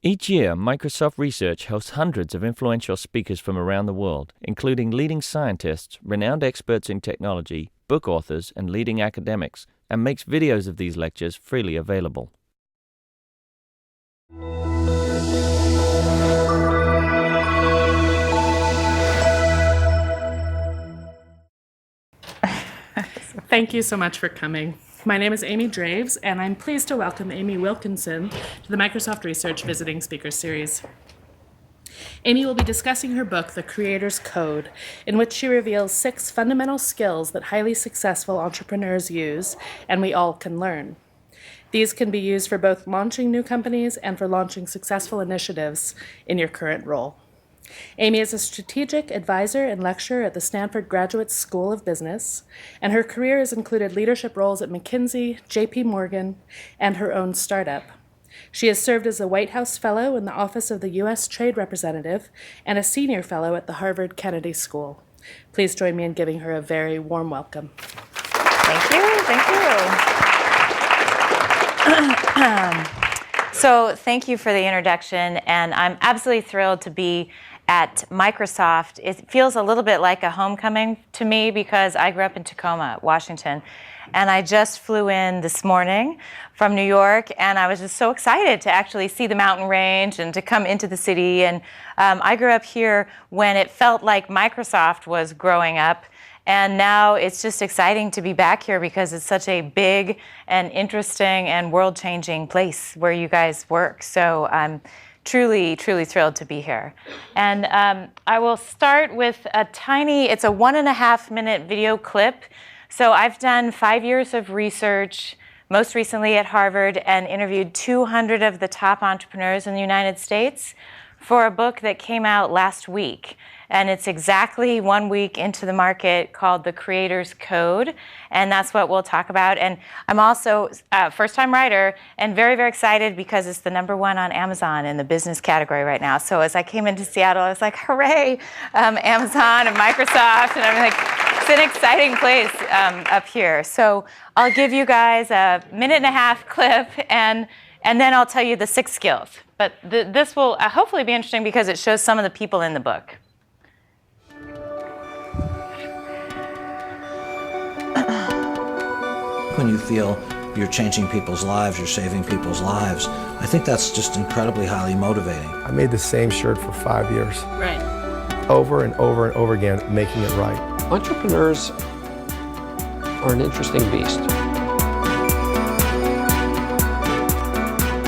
Each year, Microsoft Research hosts hundreds of influential speakers from around the world, including leading scientists, renowned experts in technology, book authors, and leading academics, and makes videos of these lectures freely available. Thank you so much for coming. My name is Amy Draves, and I'm pleased to welcome Amy Wilkinson to the Microsoft Research Visiting Speaker Series. Amy will be discussing her book, The Creator's Code, in which she reveals 6 fundamental skills that highly successful entrepreneurs use and we all can learn. These can be used for both launching new companies and for launching successful initiatives in your current role. Amy is a strategic advisor and lecturer at the Stanford Graduate School of Business, and her career has included leadership roles at McKinsey, JP Morgan, and her own startup. She has served as a White House Fellow in the Office of the U.S. Trade Representative and a Senior Fellow at the Harvard Kennedy School. Please join me in giving her a very warm welcome. Thank you, thank you. So thank you for the introduction, and I'm absolutely thrilled to be at Microsoft. It feels a little bit like a homecoming to me because I grew up in Tacoma, Washington, and I just flew in this morning from New York, and I was just so excited to actually see the mountain range and to come into the city. And I grew up here when it felt like Microsoft was growing up, and now it's just exciting to be back here because it's such a big and interesting and world-changing place where you guys work. So I'm truly, truly thrilled to be here. And I will start with it's a 1.5-minute video clip. So I've done 5 years of research, most recently at Harvard, and interviewed 200 of the top entrepreneurs in the United States for a book that came out last week. And it's exactly 1 week into the market, called The Creator's Code, and that's what we'll talk about. And I'm also a first-time writer and very, very excited because it's the #1 on Amazon in the business category right now. So as I came into Seattle, I was like, hooray, Amazon and Microsoft, and I'm like, it's an exciting place up here. So I'll give you guys a 1.5-minute clip, and then I'll tell you the 6 skills. But this will hopefully be interesting because it shows some of the people in the book. When you feel you're changing people's lives, you're saving people's lives, I think that's just incredibly highly motivating. I made the same shirt for 5 years. Right. Over and over and over again, making it right. Entrepreneurs are an interesting beast.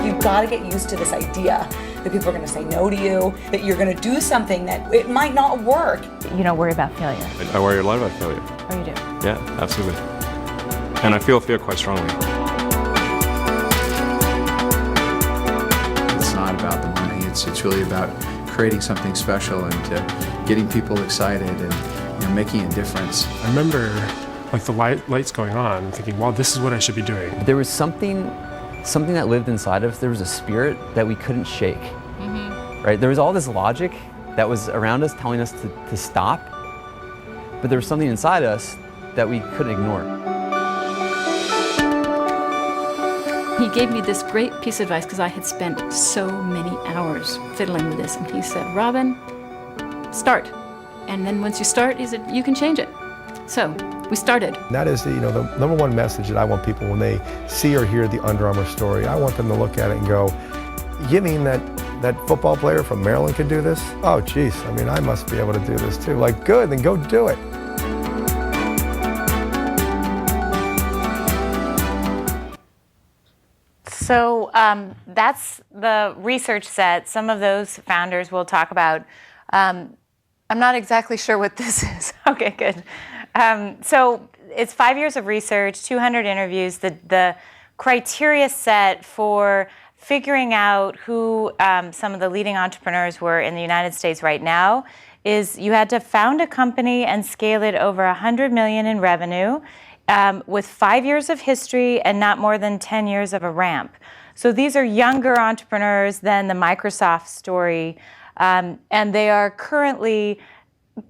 You've got to get used to this idea that people are going to say no to you, that you're going to do something that it might not work. You don't worry about failure. I worry a lot about failure. Oh, you do? Yeah, absolutely. And I feel fear quite strongly. It's not about the money. It's really about creating something special and getting people excited and making a difference. I remember like the lights going on and thinking, wow, this is what I should be doing. There was something that lived inside of us. There was a spirit that we couldn't shake. Mm-hmm. Right? There was all this logic that was around us telling us to stop, but there was something inside us that we couldn't ignore. He gave me this great piece of advice because I had spent so many hours fiddling with this. And he said, Robin, start. And then once you start, he said, you can change it. So we started. That is the #1 message that I want people when they see or hear the Under Armour story. I want them to look at it and go, you mean that football player from Maryland could do this? Oh, geez, I mean, I must be able to do this too. Like, good, then go do it. So that's the research set. Some of those founders we'll talk about. I'm not exactly sure what this is. Okay, good. So it's 5 years of research, 200 interviews. The criteria set for figuring out who some of the leading entrepreneurs were in the United States right now is you had to found a company and scale it over 100 million in revenue. With 5 years of history and not more than 10 years of a ramp. So these are younger entrepreneurs than the Microsoft story, and they are currently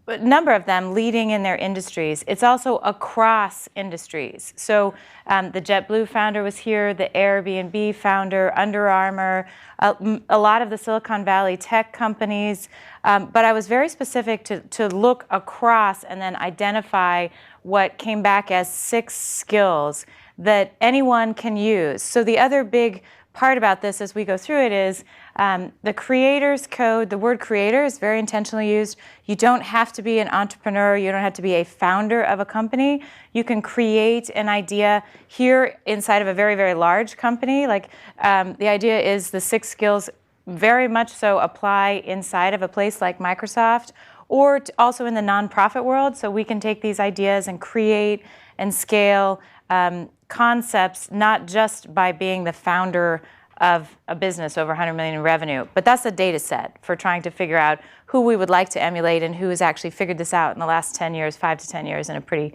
a number of them leading in their industries. It's also across industries. So the JetBlue founder was here, the Airbnb founder, Under Armour, a lot of the Silicon Valley tech companies. But I was very specific to look across and then identify what came back as 6 skills that anyone can use. So the other big part about this as we go through it is the creator's code. The word creator is very intentionally used. You don't have to be an entrepreneur. You don't have to be a founder of a company. You can create an idea here inside of a very, very large company. Like the idea is the 6 skills very much so apply inside of a place like Microsoft or also in the nonprofit world. So we can take these ideas and create and scale concepts, not just by being the founder of a business over 100 million in revenue, but that's a data set for trying to figure out who we would like to emulate and who has actually figured this out in the last 10 years, 5 to 10 years in a pretty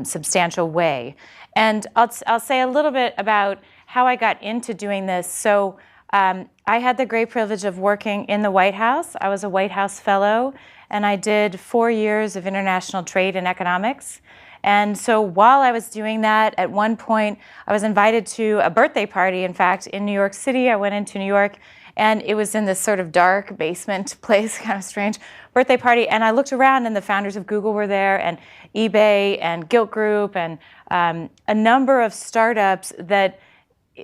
substantial way. And I'll say a little bit about how I got into doing this. So I had the great privilege of working in the White House. I was a White House fellow, and I did 4 years of international trade and economics. And so while I was doing that, at one point, I was invited to a birthday party, in fact, in New York City. I went into New York, and it was in this sort of dark basement place, kind of strange birthday party. And I looked around, and the founders of Google were there, and eBay, and Gilt Group, and a number of startups that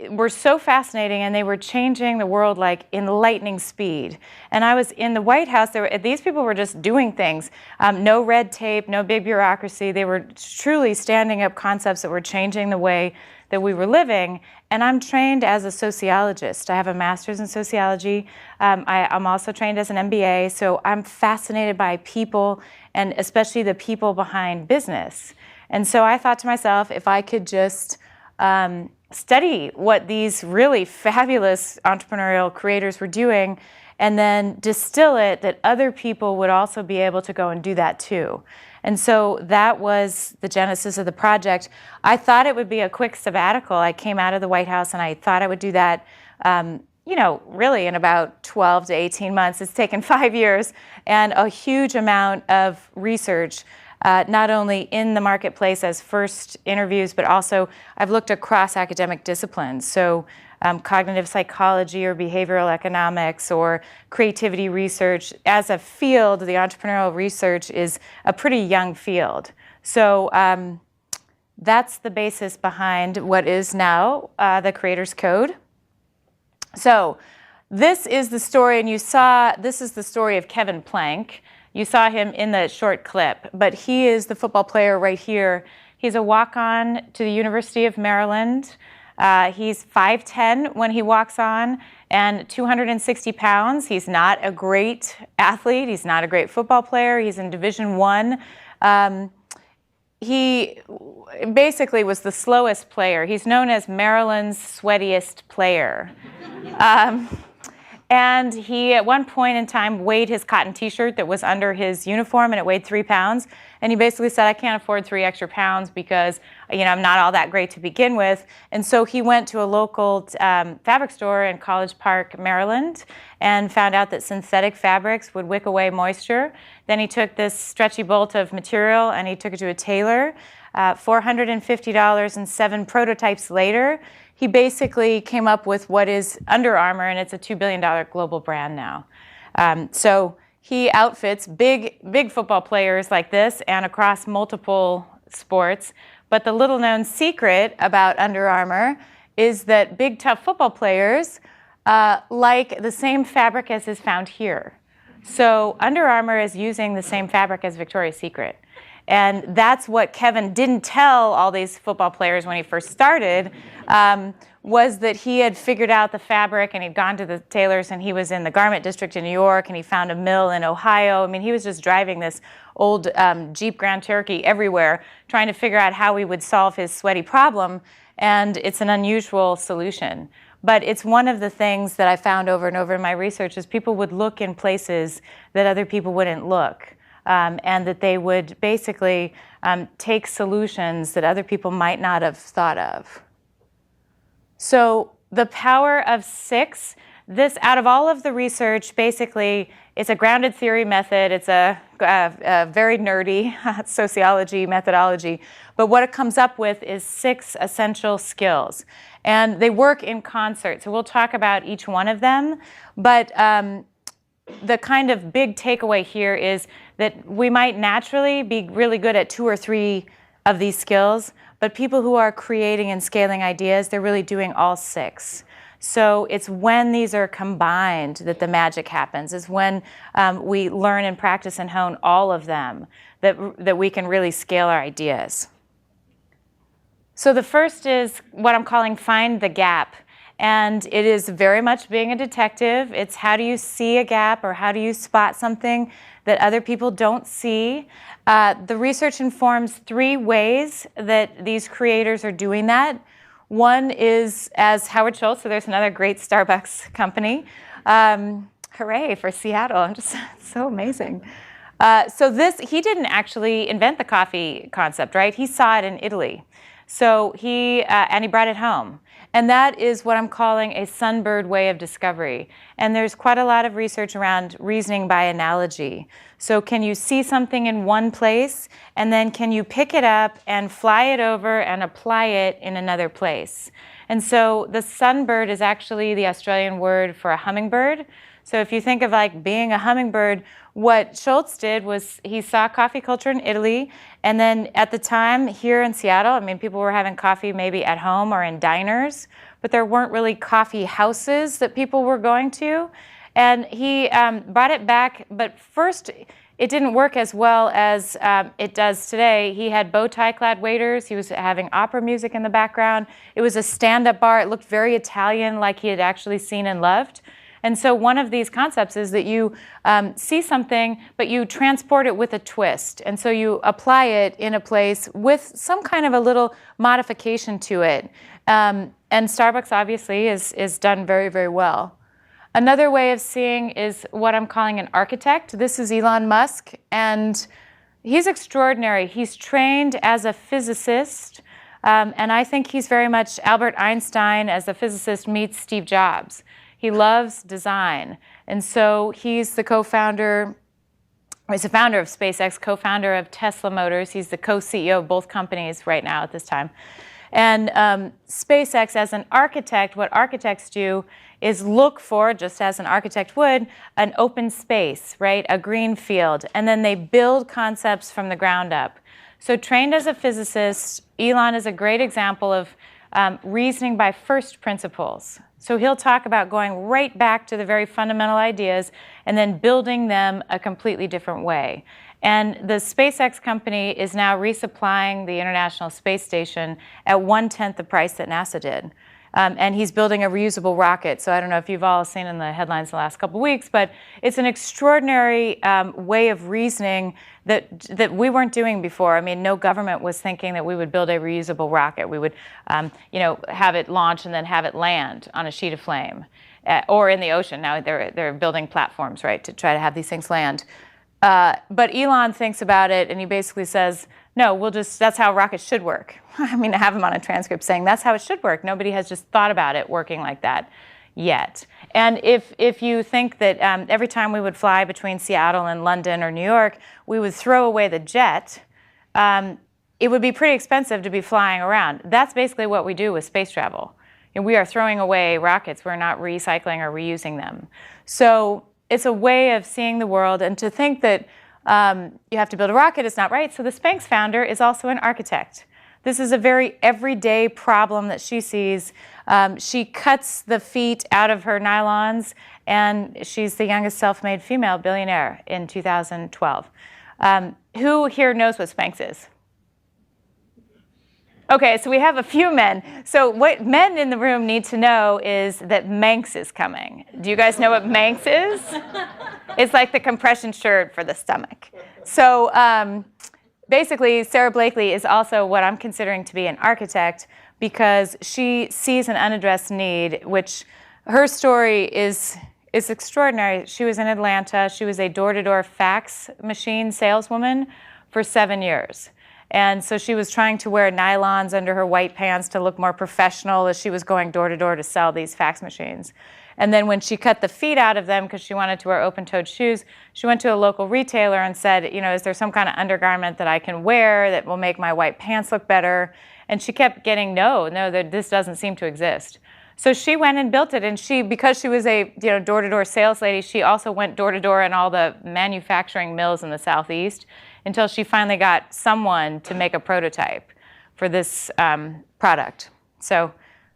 were so fascinating, and they were changing the world like in lightning speed. And I was in the White House. These people were just doing things. No red tape, no big bureaucracy. They were truly standing up concepts that were changing the way that we were living. And I'm trained as a sociologist. I have a master's in sociology. I'm also trained as an MBA. So I'm fascinated by people, and especially the people behind business. And so I thought to myself, if I could just study what these really fabulous entrepreneurial creators were doing and then distill it, that other people would also be able to go and do that too. And so that was the genesis of the project. I thought it would be a quick sabbatical. I came out of the White House and I thought I would do that, really in about 12 to 18 months. It's taken 5 years and a huge amount of research. Not only in the marketplace as first interviews, but also I've looked across academic disciplines. So cognitive psychology or behavioral economics or creativity research. As a field, the entrepreneurial research is a pretty young field. So that's the basis behind what is now the Creator's Code. So this is the story, and this is the story of Kevin Plank. You saw him in the short clip, but he is the football player right here. He's a walk-on to the University of Maryland. He's 5'10" when he walks on and 260 pounds. He's not a great athlete. He's not a great football player. He's in Division I. He basically was the slowest player. He's known as Maryland's sweatiest player. And he, at one point in time, weighed his cotton T-shirt that was under his uniform, and it weighed 3 pounds. And he basically said, I can't afford 3 extra pounds because, I'm not all that great to begin with. And so he went to a local fabric store in College Park, Maryland, and found out that synthetic fabrics would wick away moisture. Then he took this stretchy bolt of material, and he took it to a tailor. $450 and 7 prototypes later, he basically came up with what is Under Armour, and it's a $2 billion global brand now. So he outfits big football players like this and across multiple sports. But the little known secret about Under Armour is that big, tough football players like the same fabric as is found here. So Under Armour is using the same fabric as Victoria's Secret. And that's what Kevin didn't tell all these football players when he first started, was that he had figured out the fabric, and he'd gone to the tailors, and he was in the garment district in New York, and he found a mill in Ohio. I mean, he was just driving this old Jeep Grand Cherokee everywhere, trying to figure out how he would solve his sweaty problem, and it's an unusual solution. But it's one of the things that I found over and over in my research is people would look in places that other people wouldn't look. And that they would basically take solutions that other people might not have thought of. So the power of 6, this, out of all of the research, basically, it's a grounded theory method. It's a very nerdy sociology methodology. But what it comes up with is 6 essential skills. And they work in concert. So we'll talk about each one of them. But the kind of big takeaway here is that we might naturally be really good at 2 or 3 of these skills, but people who are creating and scaling ideas, they're really doing all 6. So it's when these are combined that the magic happens. It's when we learn and practice and hone all of them that we can really scale our ideas. So the first is what I'm calling find the gap. And it is very much being a detective. It's how do you see a gap, or how do you spot something that other people don't see. The research informs 3 ways that these creators are doing that. One is as Howard Schultz, so there's another great Starbucks company. Hooray for Seattle, I'm just so amazing. So he didn't actually invent the coffee concept, right? He saw it in Italy. So he brought it home. And that is what I'm calling a Sunbird way of discovery. And there's quite a lot of research around reasoning by analogy. So can you see something in one place, and then can you pick it up and fly it over and apply it in another place? And so the Sunbird is actually the Australian word for a hummingbird. So if you think of like being a hummingbird, what Schultz did was he saw coffee culture in Italy, and then at the time here in Seattle, I mean, people were having coffee maybe at home or in diners, but there weren't really coffee houses that people were going to. And he brought it back, but first it didn't work as well as it does today. He had bow tie clad waiters. He was having opera music in the background. It was a stand-up bar. It looked very Italian, like he had actually seen and loved. And so one of these concepts is that you see something, but you transport it with a twist. And so you apply it in a place with some kind of a little modification to it. And Starbucks obviously is done very, very well. Another way of seeing is what I'm calling an architect. This is Elon Musk, and he's extraordinary. He's trained as a physicist, and I think he's very much Albert Einstein as a physicist meets Steve Jobs. He loves design, and so he's the co-founder, he's the founder of SpaceX, co-founder of Tesla Motors. He's the co-CEO of both companies right now at this time. And SpaceX, as an architect, what architects do is look for, just as an architect would, an open space, right, a green field, and then they build concepts from the ground up. So trained as a physicist, Elon is a great example of reasoning by first principles. So he'll talk about going right back to the very fundamental ideas and then building them a completely different way. And the SpaceX company is now resupplying the International Space Station at 1/10 the price that NASA did. And he's building a reusable rocket. So I don't know if you've all seen in the headlines the last couple of weeks, but it's an extraordinary way of reasoning that we weren't doing before. I mean, no government was thinking that we would build a reusable rocket. We would, have it launch and then have it land on a sheet of flame, or in the ocean. Now they're building platforms, right, to try to have these things land. But Elon thinks about it, and he basically says, no, that's how rockets should work. I mean, I have him on a transcript saying that's how it should work. Nobody has just thought about it working like that yet. And if you think that every time we would fly between Seattle and London or New York, we would throw away the jet, it would be pretty expensive to be flying around. That's basically what we do with space travel. And we are throwing away rockets. We're not recycling or reusing them. So it's a way of seeing the world, and to think that you have to build a rocket is not right. So the Spanx founder is also an architect. This is a very everyday problem that she sees. She cuts the feet out of her nylons, and she's the youngest self-made female billionaire in 2012. Who here knows what Spanx is? Okay, so we have a few men. So what men in the room need to know is that Manx is coming. Do you guys know what Manx is? It's like the compression shirt for the stomach. So basically, Sarah Blakely is also what I'm considering to be an architect, because she sees an unaddressed need, which her story is extraordinary. She was in Atlanta. She was a door-to-door fax machine saleswoman for 7 years. And so she was trying to wear nylons under her white pants to look more professional as she was going door to door to sell these fax machines. And then when she cut the feet out of them because she wanted to wear open-toed shoes, she went to a local retailer and said, you know, is there some kind of undergarment that I can wear that will make my white pants look better? And she kept getting no, this doesn't seem to exist. So she went and built it, and because she was a door-to-door sales lady, she also went door-to-door in all the manufacturing mills in the Southeast until she finally got someone to make a prototype for this product. So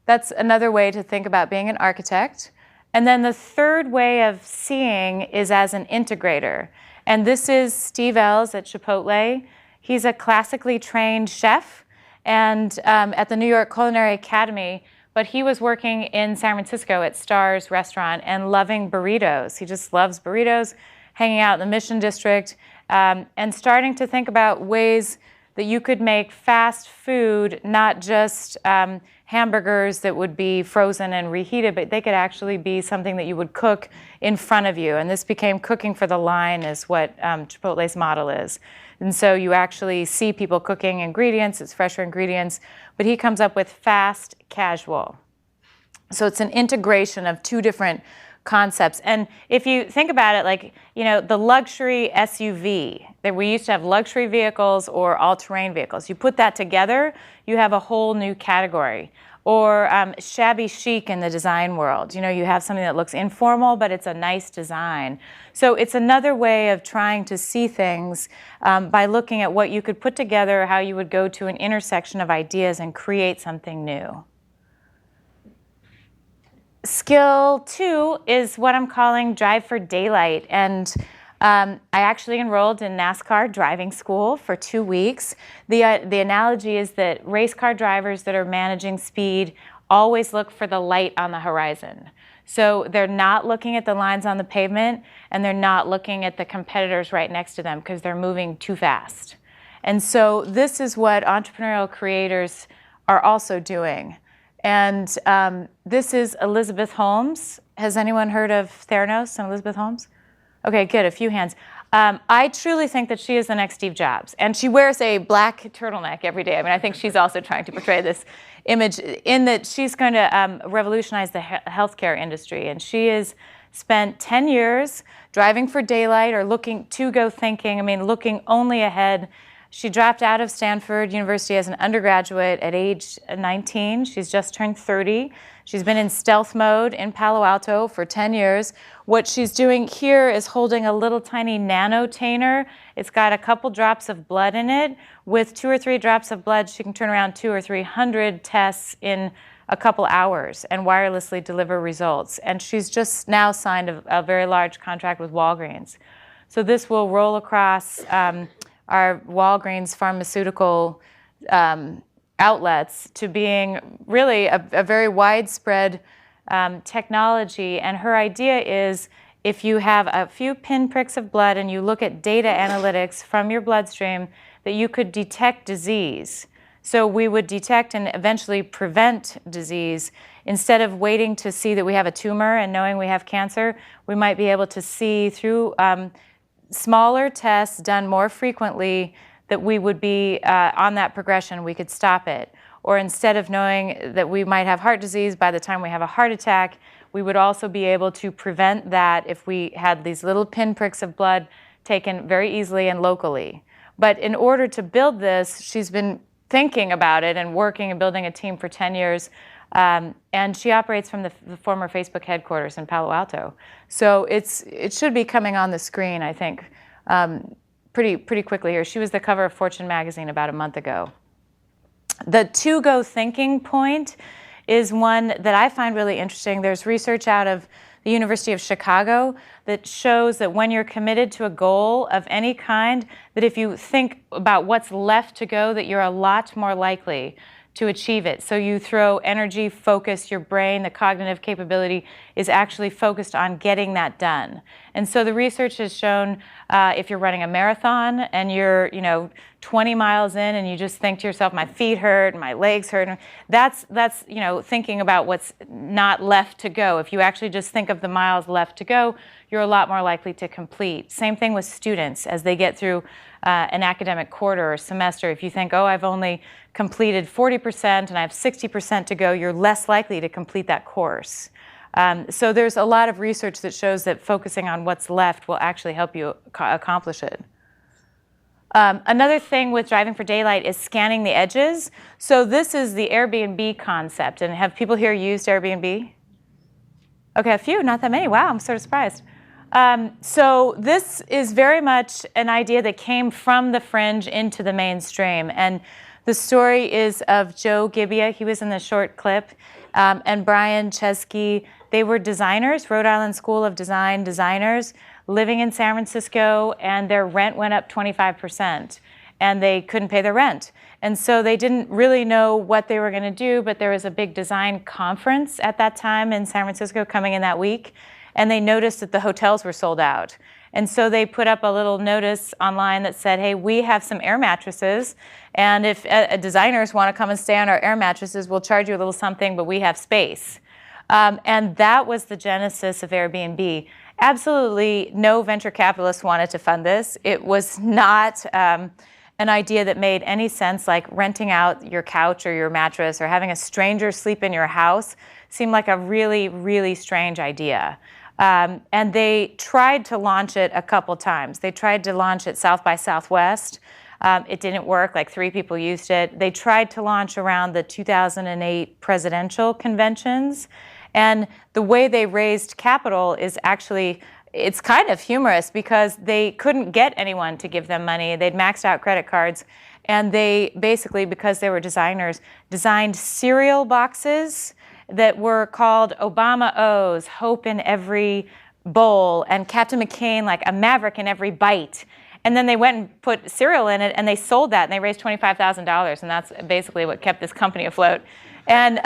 that's another way to think about being an architect. And then the third way of seeing is as an integrator. And this is Steve Ells at Chipotle. He's a classically trained chef and at the New York Culinary Academy, but he was working in San Francisco at Star's restaurant and loving burritos. He just loves burritos, hanging out in the Mission District, and starting to think about ways that you could make fast food, not just hamburgers that would be frozen and reheated, but they could actually be something that you would cook in front of you. And this became cooking for the line is what Chipotle's model is. And so you actually see people cooking ingredients, it's fresher ingredients, but he comes up with fast casual. So it's an integration of two different concepts. And if you think about it, like, you know, the luxury SUV, that we used to have luxury vehicles or all-terrain vehicles. You put that together, you have a whole new category. Or shabby chic in the design world. You know, you have something that looks informal, but it's a nice design. So it's another way of trying to see things by looking at what you could put together, how you would go to an intersection of ideas and create something new. Skill 2 is what I'm calling Drive for Daylight. And I actually enrolled in NASCAR driving school for 2 weeks. The analogy is that race car drivers that are managing speed always look for the light on the horizon. So they're not looking at the lines on the pavement, and they're not looking at the competitors right next to them because they're moving too fast. And so this is what entrepreneurial creators are also doing. And this is Elizabeth Holmes. Has anyone heard of Theranos and Elizabeth Holmes? Okay, good, a few hands. I truly think that she is the next Steve Jobs. And she wears a black turtleneck every day. I mean, I think she's also trying to portray this image in that she's going to revolutionize the healthcare industry. And she has spent 10 years driving for daylight or looking to go thinking, I mean, looking only ahead. She dropped out of Stanford University as an undergraduate at age 19. She's just turned 30. She's been in stealth mode in Palo Alto for 10 years. What she's doing here is holding a little tiny nanotainer. It's got a couple drops of blood in it. With 2 or 3 drops of blood, she can turn around 200 or 300 tests in a couple hours and wirelessly deliver results. And she's just now signed a very large contract with Walgreens. So this will roll across our Walgreens pharmaceutical outlets to being really a very widespread technology. And her idea is if you have a few pinpricks of blood and you look at data analytics from your bloodstream, that you could detect disease. So we would detect and eventually prevent disease. Instead of waiting to see that we have a tumor and knowing we have cancer, we might be able to see through smaller tests done more frequently that we would be on that progression, we could stop it. Or instead of knowing that we might have heart disease by the time we have a heart attack, we would also be able to prevent that if we had these little pinpricks of blood taken very easily and locally. But in order to build this, she's been thinking about it and working and building a team for 10 years. And she operates from the former Facebook headquarters in Palo Alto. So it should be coming on the screen, I think, pretty quickly here. She was the cover of Fortune magazine about a month ago. The to-go thinking point is one that I find really interesting. There's research out of the University of Chicago that shows that when you're committed to a goal of any kind, that if you think about what's left to go, that you're a lot more likely to achieve it. So you throw energy, focus, your brain, the cognitive capability is actually focused on getting that done. And so the research has shown if you're running a marathon and you're 20 miles in and you just think to yourself, my feet hurt, my legs hurt, that's thinking about what's not left to go. If you actually just think of the miles left to go, you're a lot more likely to complete. Same thing with students as they get through an academic quarter or semester. If you think, oh, I've only completed 40% and I have 60% to go, you're less likely to complete that course. So there's a lot of research that shows that focusing on what's left will actually help you accomplish it. Another thing with driving for daylight is scanning the edges. So this is the Airbnb concept. And have people here used Airbnb? Okay, a few, not that many. Wow, I'm sort of surprised. So this is very much an idea that came from the fringe into the mainstream. And the story is of Joe Gibbia. He was in the short clip. And Brian Chesky. They were designers, Rhode Island School of Design designers, living in San Francisco, and their rent went up 25%. And they couldn't pay their rent. And so they didn't really know what they were going to do, but there was a big design conference at that time in San Francisco coming in that week. And they noticed that the hotels were sold out. And so they put up a little notice online that said, hey, we have some air mattresses, and if designers want to come and stay on our air mattresses, we'll charge you a little something, but we have space. And that was the genesis of Airbnb. Absolutely no venture capitalists wanted to fund this. It was not an idea that made any sense, like renting out your couch or your mattress or having a stranger sleep in your house seemed like a really, really strange idea. And they tried to launch it a couple times. They tried to launch it South by Southwest. It didn't work, like 3 people used it. They tried to launch around the 2008 presidential conventions. And the way they raised capital is actually, it's kind of humorous because they couldn't get anyone to give them money. They'd maxed out credit cards. And they basically, because they were designers, designed cereal boxes that were called Obama O's, Hope in Every Bowl, and Captain McCain, like a maverick in every bite. And then they went and put cereal in it, and they sold that, and they raised $25,000, and that's basically what kept this company afloat. And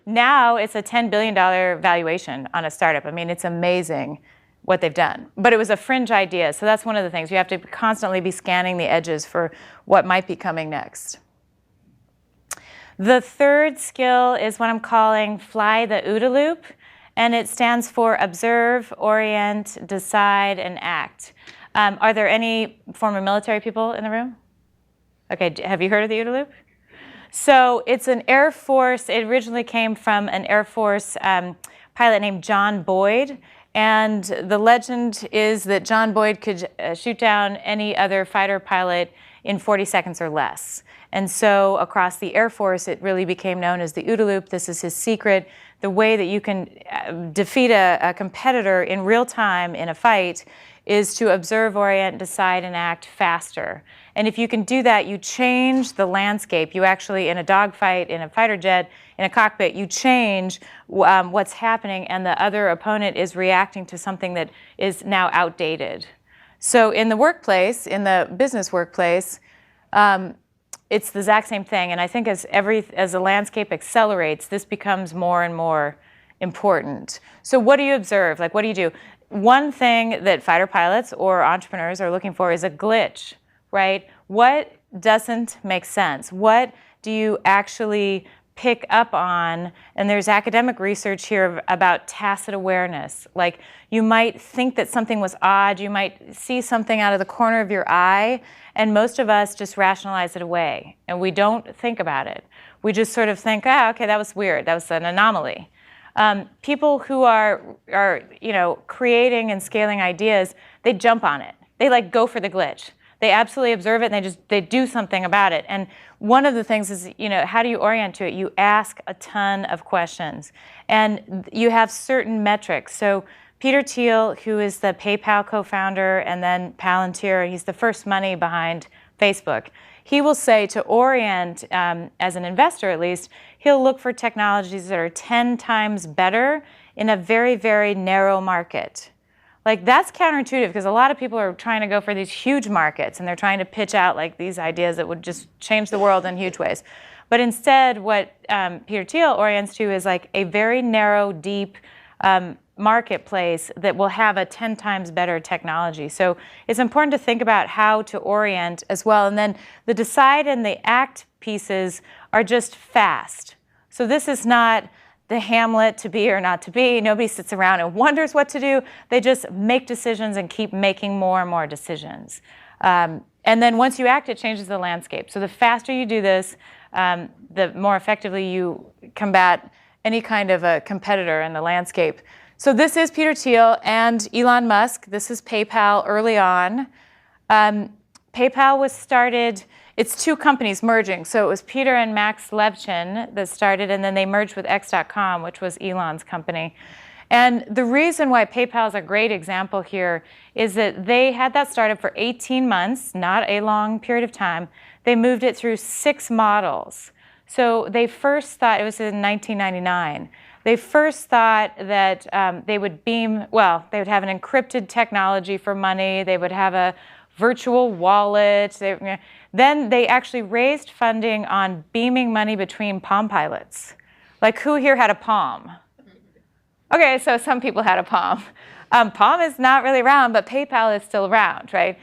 now it's a $10 billion valuation on a startup. I mean, it's amazing what they've done. But it was a fringe idea, so that's one of the things. You have to constantly be scanning the edges for what might be coming next. The third skill is what I'm calling fly the OODA Loop, and it stands for observe, orient, decide, and act. Are there any former military people in the room? Okay, have you heard of the OODA Loop? So it's an Air Force, it originally came from an Air Force pilot named John Boyd, and the legend is that John Boyd could shoot down any other fighter pilot in 40 seconds or less. And so across the Air Force, it really became known as the OODA Loop. This is his secret. The way that you can defeat a competitor in real time in a fight is to observe, orient, decide, and act faster. And if you can do that, you change the landscape. You actually, in a dogfight, in a fighter jet, in a cockpit, you change what's happening, and the other opponent is reacting to something that is now outdated. So in the workplace, in the business workplace, it's the exact same thing. And I think as the landscape accelerates, this becomes more and more important. So what do you observe? Like, what do you do? One thing that fighter pilots or entrepreneurs are looking for is a glitch, right? What doesn't make sense? What do you actually pick up on? And there's academic research here about tacit awareness. Like, you might think that something was odd, you might see something out of the corner of your eye, and most of us just rationalize it away, and we don't think about it. We just sort of think, okay, that was weird, that was an anomaly. People who are creating and scaling ideas, they jump on it. They like go for the glitch. They absolutely observe it, and they do something about it. And one of the things is, how do you orient to it? You ask a ton of questions, and you have certain metrics. So Peter Thiel, who is the PayPal co-founder and then Palantir, he's the first money behind Facebook. He will say to orient, as an investor at least, he'll look for technologies that are 10 times better in a very, very narrow market. Like, that's counterintuitive because a lot of people are trying to go for these huge markets, and they're trying to pitch out like these ideas that would just change the world in huge ways. But instead, what Peter Thiel orients to is like a very narrow, deep marketplace that will have a 10 times better technology. So it's important to think about how to orient as well. And then the decide and the act pieces are just fast. So this is not the Hamlet, to be or not to be. Nobody sits around and wonders what to do. They just make decisions and keep making more and more decisions. And then once you act, it changes the landscape. So the faster you do this, the more effectively you combat any kind of a competitor in the landscape. So this is Peter Thiel and Elon Musk. This is PayPal early on. PayPal was started, it's two companies merging. So it was Peter and Max Levchin that started, and then they merged with X.com, which was Elon's company. And the reason why PayPal is a great example here is that they had that started for 18 months, not a long period of time. They moved it through 6 models. So they first thought, it was in 1999, they first thought that they would they would have an encrypted technology for money, they would have a virtual wallet. Then they actually raised funding on beaming money between Palm Pilots. Like, who here had a Palm? Okay, so some people had a Palm. Palm is not really around, but PayPal is still around, right?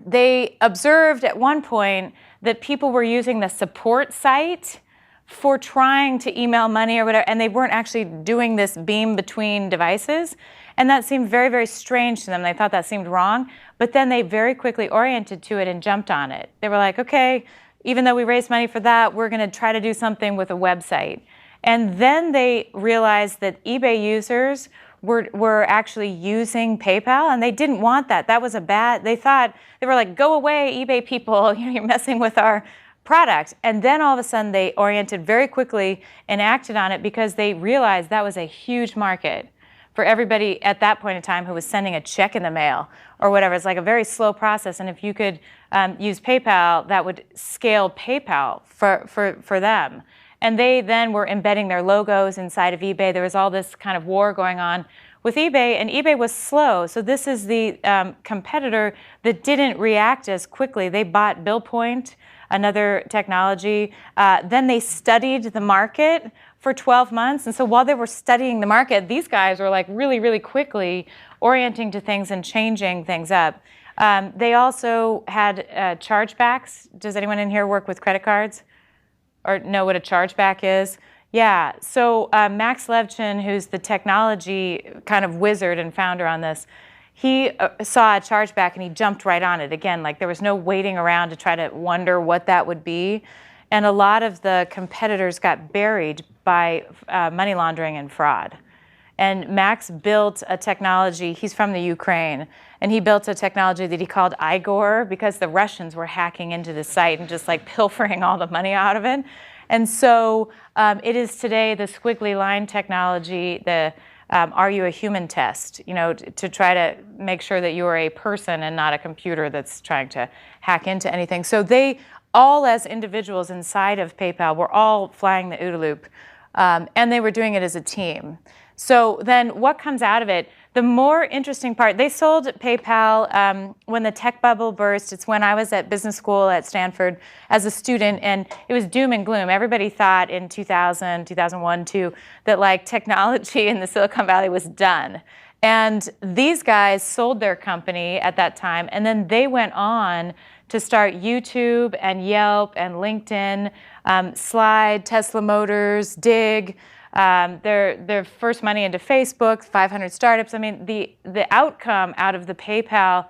They observed at one point that people were using the support site for trying to email money or whatever, and they weren't actually doing this beam between devices. And that seemed very, very strange to them. They thought that seemed wrong. But then they very quickly oriented to it and jumped on it. They were like, okay, even though we raised money for that, we're going to try to do something with a website. And then they realized that eBay users were actually using PayPal, and they didn't want that. That was they thought, they were like, go away, eBay people, you're messing with our product. And then all of a sudden they oriented very quickly and acted on it because they realized that was a huge market for everybody at that point in time who was sending a check in the mail or whatever. It's like a very slow process, and if you could use PayPal, that would scale PayPal for them. And they then were embedding their logos inside of eBay. There was all this kind of war going on with eBay, and eBay was slow. So this is the competitor that didn't react as quickly. They bought BillPoint, another technology. Then they studied the market for 12 months. And so while they were studying the market, these guys were like really, really quickly orienting to things and changing things up. They also had chargebacks. Does anyone in here work with credit cards or know what a chargeback is? Yeah, so Max Levchin, who's the technology kind of wizard and founder on this, he saw a chargeback and he jumped right on it. Again, like there was no waiting around to try to wonder what that would be. And a lot of the competitors got buried by money laundering and fraud. And Max built a technology, he's from the Ukraine, and he built a technology that he called Igor because the Russians were hacking into the site and just like pilfering all the money out of it. And so it is today the squiggly line technology, the are you a human test, to try to make sure that you are a person and not a computer that's trying to hack into anything. So they all, as individuals inside of PayPal, were all flying the OODA Loop, and they were doing it as a team. So then what comes out of it? The more interesting part, they sold PayPal when the tech bubble burst. It's when I was at business school at Stanford as a student, and it was doom and gloom. Everybody thought in 2000, 2001, 2002, that like technology in the Silicon Valley was done. And these guys sold their company at that time, and then they went on to start YouTube and Yelp and LinkedIn, Slide, Tesla Motors, Dig, their first money into Facebook, 500 startups. I mean, the outcome out of the PayPal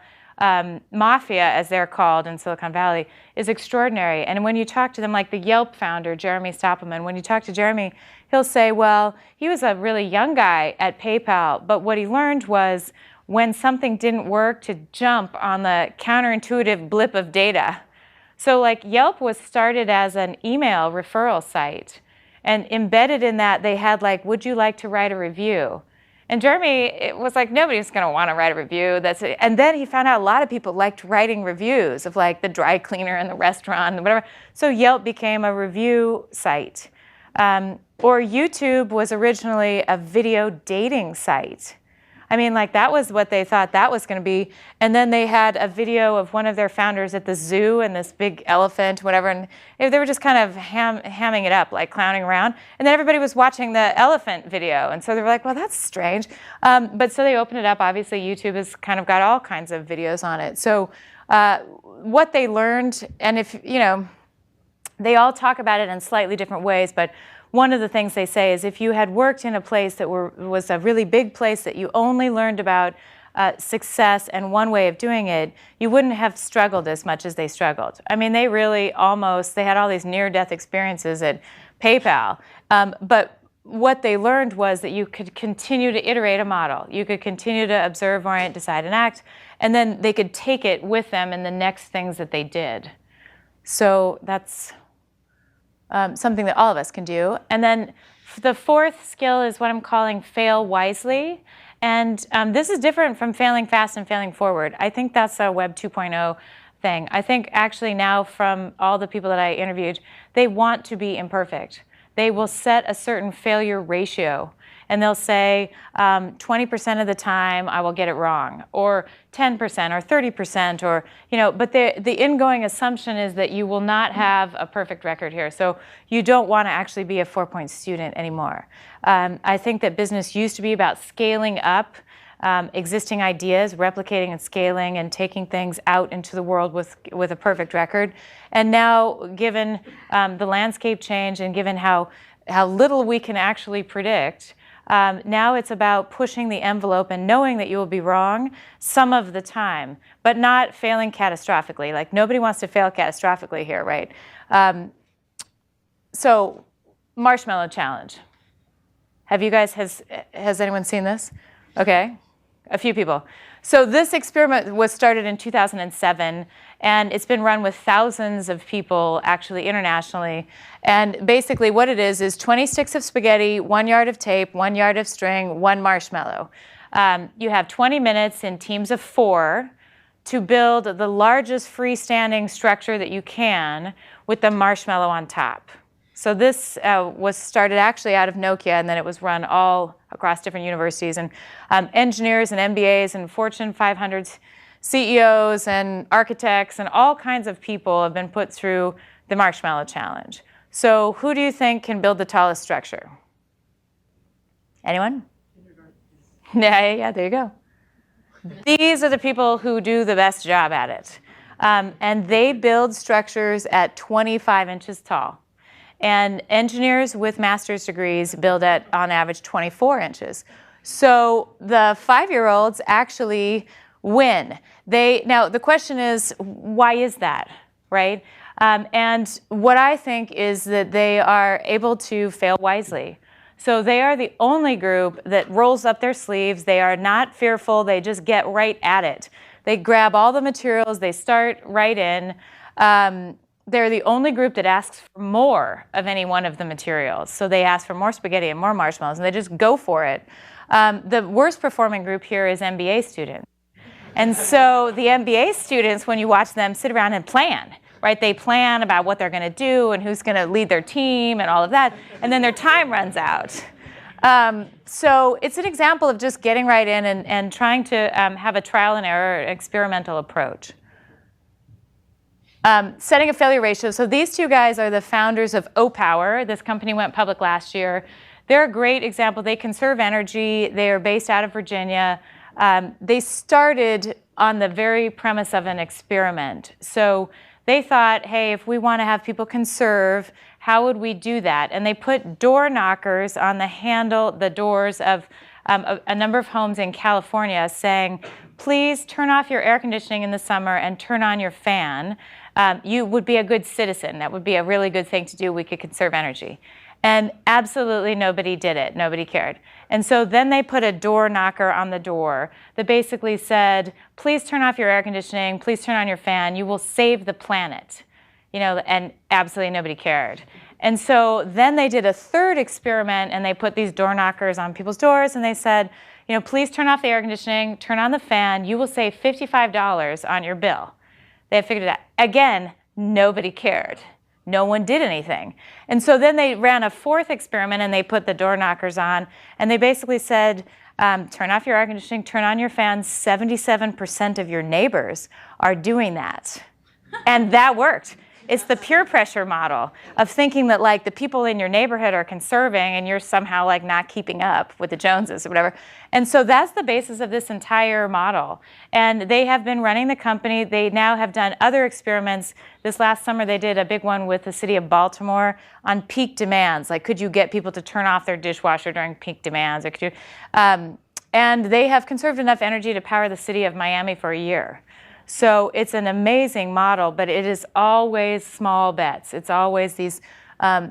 Mafia, as they're called in Silicon Valley, is extraordinary. And when you talk to them, like the Yelp founder, Jeremy Stoppelman, when you talk to Jeremy, he'll say, well, he was a really young guy at PayPal, but what he learned was when something didn't work to jump on the counterintuitive blip of data. So like Yelp was started as an email referral site. And embedded in that, they had like, would you like to write a review? And Jeremy was like, nobody's going to want to write a review. That's it. And then he found out a lot of people liked writing reviews of like the dry cleaner and the restaurant and whatever. So Yelp became a review site. Or YouTube was originally a video dating site. I mean, like that was what they thought that was going to be. And then they had a video of one of their founders at the zoo and this big elephant, whatever. And they were just kind of hamming it up, like clowning around. And then everybody was watching the elephant video. And so they were like, well, that's strange. But so they opened it up. Obviously, YouTube has kind of got all kinds of videos on it. So what they learned, and if, they all talk about it in slightly different ways, but one of the things they say is if you had worked in a place that was a really big place that you only learned about success and one way of doing it, you wouldn't have struggled as much as they struggled. I mean, they really they had all these near-death experiences at PayPal. But what they learned was that you could continue to iterate a model. You could continue to observe, orient, decide, and act, and then they could take it with them in the next things that they did. So that's something that all of us can do. And then the fourth skill is what I'm calling fail wisely. And this is different from failing fast and failing forward. I think that's a Web 2.0 thing. I think actually now from all the people that I interviewed, they want to be imperfect. They will set a certain failure ratio, and they'll say 20% of the time I will get it wrong, or 10% or 30%, or But the ingoing assumption is that you will not have a perfect record here. So you don't want to actually be a 4-point student anymore. I think that business used to be about scaling up existing ideas, replicating and scaling, and taking things out into the world with a perfect record. And now, given the landscape change and given how little we can actually predict, now it's about pushing the envelope and knowing that you will be wrong some of the time, but not failing catastrophically. Like, nobody wants to fail catastrophically here, right? So, Marshmallow Challenge. Have you guys, has anyone seen this? Okay. A few people. So this experiment was started in 2007, and it's been run with thousands of people, actually internationally. And basically what it is 20 sticks of spaghetti, 1 yard of tape, 1 yard of string, 1 marshmallow. You have 20 minutes in teams of 4 to build the largest freestanding structure that you can with the marshmallow on top. So this was started actually out of Nokia, and then it was run all across different universities. And engineers and MBAs and Fortune 500 CEOs and architects and all kinds of people have been put through the Marshmallow Challenge. So who do you think can build the tallest structure? Anyone? Yeah, there you go. These are the people who do the best job at it. And they build structures at 25 inches tall. And engineers with master's degrees build at, on average, 24 inches. So the 5-year-olds actually win. Now, the question is, why is that, right? And what I think is that they are able to fail wisely. So they are the only group that rolls up their sleeves. They are not fearful. They just get right at it. They grab all the materials. They start right in. They're the only group that asks for more of any one of the materials. So they ask for more spaghetti and more marshmallows, and they just go for it. The worst performing group here is MBA students. And so the MBA students, when you watch them sit around and plan, right? They plan about what they're going to do and who's going to lead their team and all of that, and then their time runs out. So it's an example of just getting right in and trying to have a trial and error experimental approach. Setting a failure ratio. So these two guys are the founders of O-Power. This company went public last year. They're a great example. They conserve energy. They are based out of Virginia. They started on the very premise of an experiment. So they thought, hey, if we want to have people conserve, how would we do that? And they put door knockers on the doors of a number of homes in California saying, please turn off your air conditioning in the summer and turn on your fan. You would be a good citizen. That would be a really good thing to do. We could conserve energy. And absolutely nobody did it. Nobody cared. And so then they put a door knocker on the door that basically said, please turn off your air conditioning. Please turn on your fan. You will save the planet. And absolutely nobody cared. And so then they did a third experiment, and they put these door knockers on people's doors, and they said, please turn off the air conditioning, turn on the fan. You will save $55 on your bill. They had figured it out. Again, nobody cared. No one did anything. And so then they ran a fourth experiment, and they put the door knockers on, and they basically said, turn off your air conditioning, turn on your fan. 77% of your neighbors are doing that. And that worked. It's the peer pressure model of thinking that like the people in your neighborhood are conserving and you're somehow like not keeping up with the Joneses or whatever. And so that's the basis of this entire model. And they have been running the company. They now have done other experiments. This last summer they did a big one with the city of Baltimore on peak demands. Like, could you get people to turn off their dishwasher during peak demands? Or could you, and they have conserved enough energy to power the city of Miami for a year. So it's an amazing model, but it is always small bets. It's always these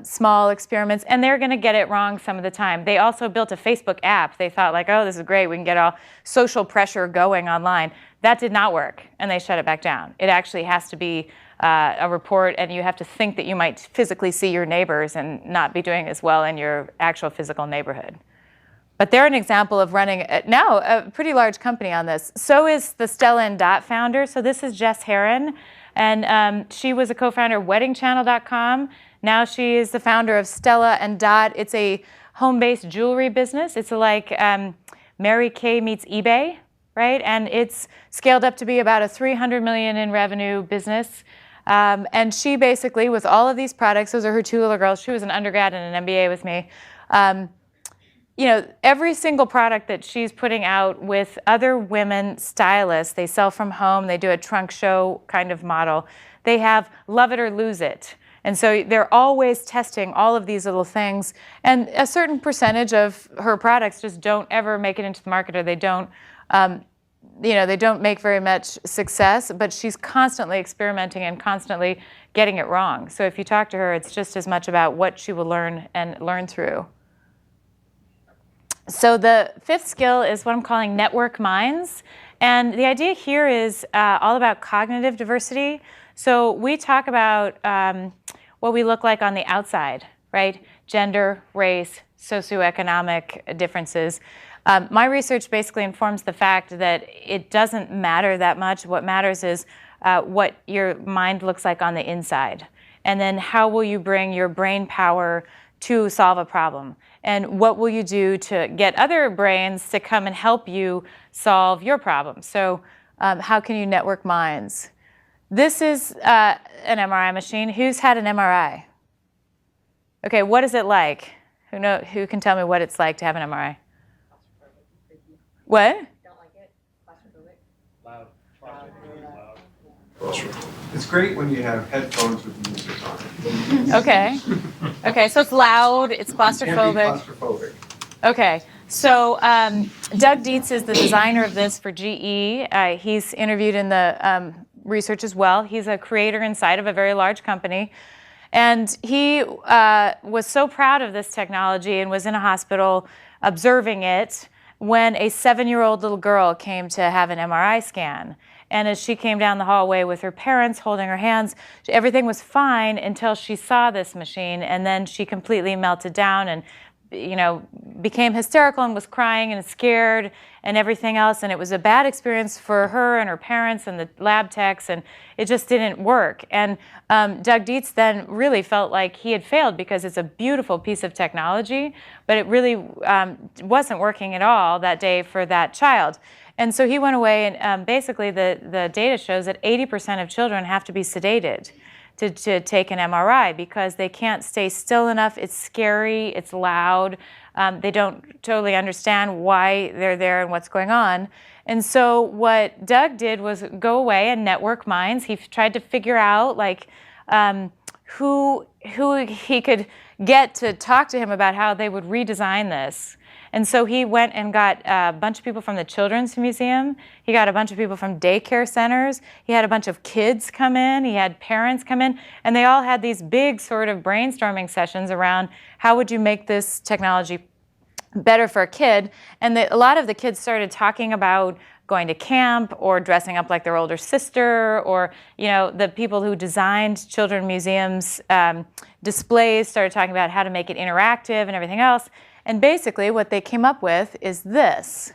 small experiments, and they're going to get it wrong some of the time. They also built a Facebook app. They thought like, oh, this is great. We can get all social pressure going online. That did not work, and they shut it back down. It actually has to be a report, and you have to think that you might physically see your neighbors and not be doing as well in your actual physical neighborhood. But they're an example of running now a pretty large company on this. So is the Stella and Dot founder. So this is Jess Herron, and she was a co-founder of WeddingChannel.com. Now she is the founder of Stella and Dot. It's a home-based jewelry business. It's like Mary Kay meets eBay, right? And it's scaled up to be about a $300 million in revenue business. And she basically, with all of these products, those are her two little girls. She was an undergrad and an MBA with me. You know, every single product that she's putting out with other women stylists, they sell from home, they do a trunk show kind of model. They have love it or lose it. And so they're always testing all of these little things. And a certain percentage of her products just don't ever make it into the market, or they don't, you know, they don't make very much success, but she's constantly experimenting and constantly getting it wrong. So if you talk to her, it's just as much about what she will learn and learn through. So the fifth skill is what I'm calling network minds. And the idea here is all about cognitive diversity. So we talk about what we look like on the outside, right? Gender, race, socioeconomic differences. My research basically informs the fact that it doesn't matter that much. What matters is what your mind looks like on the inside. And then how will you bring your brain power to solve a problem? And what will you do to get other brains to come and help you solve your problem? So how can you network minds? This is an MRI machine. Who's had an MRI? Okay, what is it like? Who can tell me what it's like to have an MRI? What? Don't like it. Claustrophobic. Loud. It's great when you have headphones with music on. Okay. Okay, so it's loud, it's claustrophobic. It can be claustrophobic. Okay, so Doug Dietz is the designer of this for GE. He's interviewed in the research as well. He's a creator inside of a very large company. And he was so proud of this technology and was in a hospital observing it when a 7-year-old little girl came to have an MRI scan. And as she came down the hallway with her parents holding her hands, everything was fine until she saw this machine, and then she completely melted down and, you know, became hysterical and was crying and scared and everything else. And it was a bad experience for her and her parents and the lab techs, and it just didn't work. And Doug Dietz then really felt like he had failed because it's a beautiful piece of technology, but it really wasn't working at all that day for that child. And so he went away, and basically the data shows that 80% of children have to be sedated to take an MRI because they can't stay still enough. It's scary, it's loud. They don't totally understand why they're there and what's going on. And so what Doug did was go away and network minds. He tried to figure out like who he could get to talk to him about how they would redesign this. And so he went and got a bunch of people from the Children's Museum. He got a bunch of people from daycare centers. He had a bunch of kids come in. He had parents come in. And they all had these big sort of brainstorming sessions around how would you make this technology better for a kid. And a lot of the kids started talking about going to camp or dressing up like their older sister, or, you know, the people who designed Children's Museums displays started talking about how to make it interactive and everything else. And basically what they came up with is this.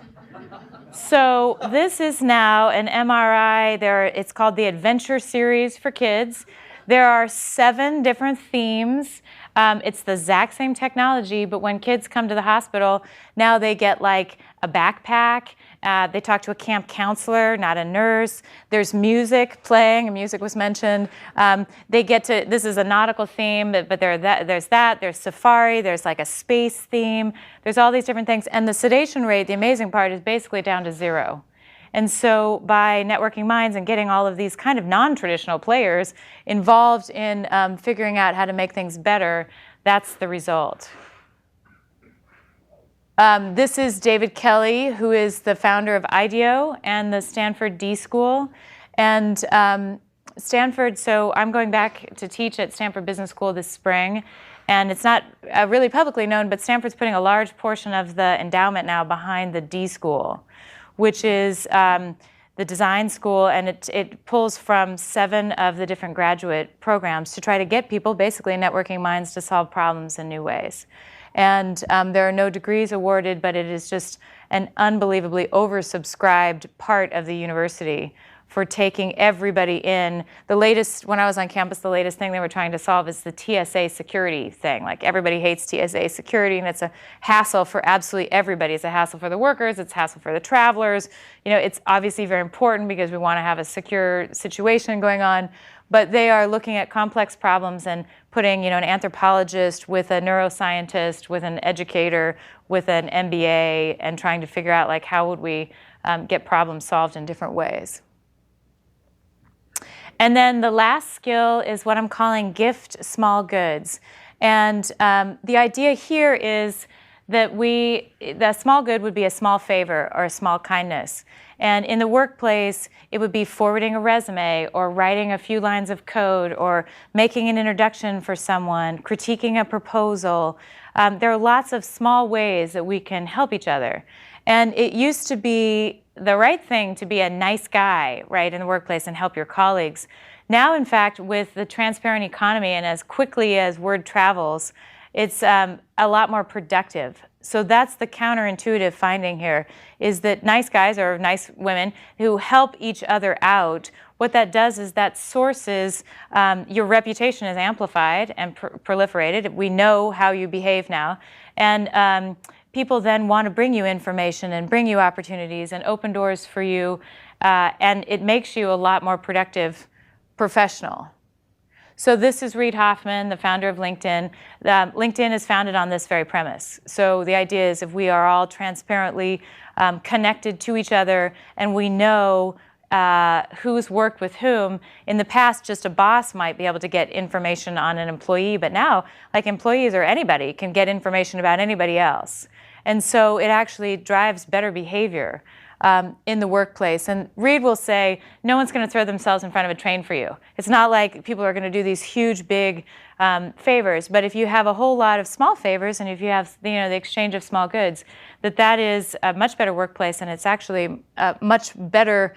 So this is now an MRI. It's called the Adventure Series for kids. There are 7 different themes. It's the exact same technology, but when kids come to the hospital, now they get like a backpack. They talk to a camp counselor, not a nurse. There's music playing, and music was mentioned. They get to, this is a nautical theme, but there's safari, there's like a space theme. There's all these different things. And the sedation rate, the amazing part, is basically down to 0. And so by networking minds and getting all of these kind of non-traditional players involved in figuring out how to make things better, that's the result. This is David Kelly, who is the founder of IDEO and the Stanford D School. And Stanford, so I'm going back to teach at Stanford Business School this spring. And it's not really publicly known, but Stanford's putting a large portion of the endowment now behind the D School, which is the design school, and it pulls from 7 of the different graduate programs to try to get people, basically networking minds, to solve problems in new ways. And there are no degrees awarded, but it is just an unbelievably oversubscribed part of the university for taking everybody in. The latest, when I was on campus, the latest thing they were trying to solve is the TSA security thing. Like, everybody hates TSA security, and it's a hassle for absolutely everybody. It's a hassle for the workers, it's a hassle for the travelers. You know, it's obviously very important because we want to have a secure situation going on, but they are looking at complex problems and putting, you know, an anthropologist with a neuroscientist, with an educator, with an MBA, and trying to figure out, like, how would we get problems solved in different ways. And then the last skill is what I'm calling gift small goods. And the idea here is that the small good would be a small favor or a small kindness. And in the workplace, it would be forwarding a resume or writing a few lines of code or making an introduction for someone, critiquing a proposal. There are lots of small ways that we can help each other. And it used to be the right thing to be a nice guy, right, in the workplace and help your colleagues. Now, in fact, with the transparent economy and as quickly as word travels, it's a lot more productive. So that's the counterintuitive finding here, is that nice guys or nice women who help each other out, what that does is that sources, your reputation is amplified and proliferated. We know how you behave now. And people then want to bring you information and bring you opportunities and open doors for you, and it makes you a lot more productive professional. So this is Reid Hoffman, the founder of LinkedIn. LinkedIn is founded on this very premise. So the idea is if we are all transparently connected to each other and we know who's worked with whom. In the past, just a boss might be able to get information on an employee, but now, like, employees or anybody can get information about anybody else. And so it actually drives better behavior in the workplace. And Reid will say, no one's going to throw themselves in front of a train for you. It's not like people are going to do these huge, big favors. But if you have a whole lot of small favors, and if you have, you know, the exchange of small goods, that is a much better workplace, and it's actually much better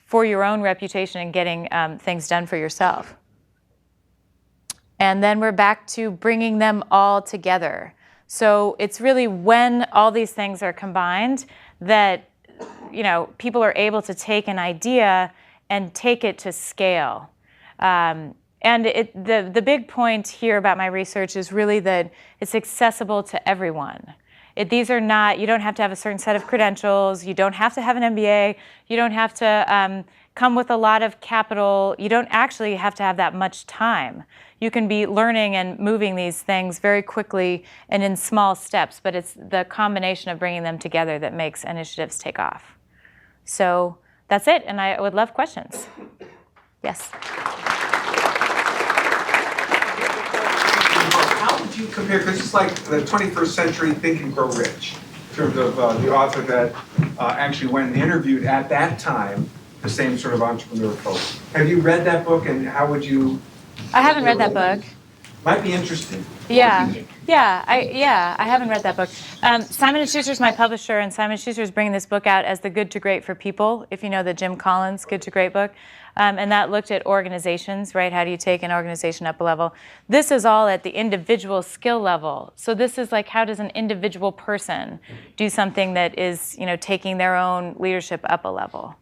for your own reputation and getting things done for yourself. And then we're back to bringing them all together. So it's really when all these things are combined that, you know, people are able to take an idea and take it to scale. And the big point here about my research is really that it's accessible to everyone. These are not, you don't have to have a certain set of credentials, you don't have to have an MBA, you don't have to come with a lot of capital, you don't actually have to have that much time. You can be learning and moving these things very quickly and in small steps, but it's the combination of bringing them together that makes initiatives take off. So that's it, and I would love questions. Yes? How would you compare, because it's like the 21st century Think and Grow Rich, in terms of the author that actually went and interviewed at that time the same sort of entrepreneur folks. Have you read that book, and how would you? I haven't read that book. Might be interesting. Yeah, I haven't read that book. Simon & Schuster's my publisher, and Simon & Schuster is bringing this book out as the Good to Great for People, if you know the Jim Collins Good to Great book. And that looked at organizations, right? How do you take an organization up a level? This is all at the individual skill level. So this is like, how does an individual person do something that is, you know, taking their own leadership up a level?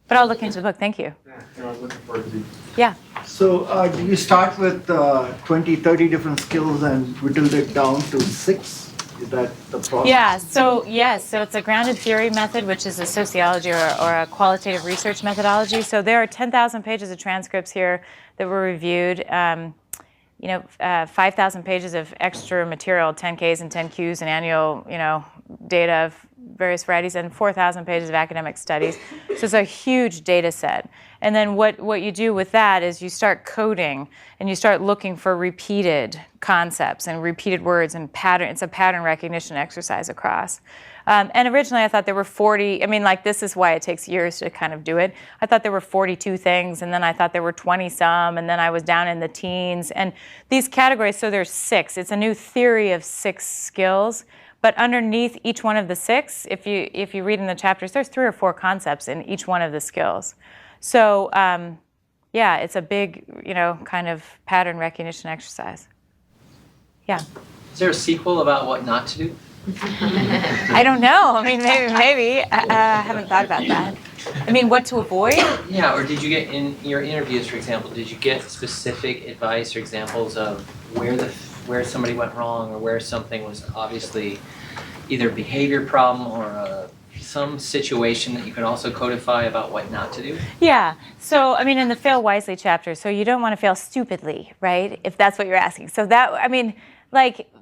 But I'll look into the book. Thank you. Yeah, I'm looking forward to it. Yeah. So do you start with 20, 30 different skills and whittle it down to 6? Is that the process? Yeah, so it's a grounded theory method, which is a sociology or a qualitative research methodology. So there are 10,000 pages of transcripts here that were reviewed. 5,000 pages of extra material, 10Ks and 10Qs and annual, data of various varieties, and 4,000 pages of academic studies. So it's a huge data set. And then what you do with that is you start coding and you start looking for repeated concepts and repeated words and pattern. It's a pattern recognition exercise across. And originally I thought there were 40, this is why it takes years to kind of do it. I thought there were 42 things, and then I thought there were 20 some, and then I was down in the teens. And these categories, so there's 6. It's a new theory of 6 skills. But underneath each one of the 6, if you read in the chapters, there's 3 or 4 concepts in each one of the skills. So yeah, it's a big, kind of pattern recognition exercise. Yeah. Is there a sequel about what not to do? I don't know. Maybe. I haven't thought about that. What to avoid? Yeah, or did you get in your interviews, for example, did you get specific advice or examples of where somebody went wrong or where something was obviously either a behavior problem or some situation that you could also codify about what not to do? Yeah. So, in the Fail Wisely chapter, so you don't want to fail stupidly, right? If that's what you're asking. So that,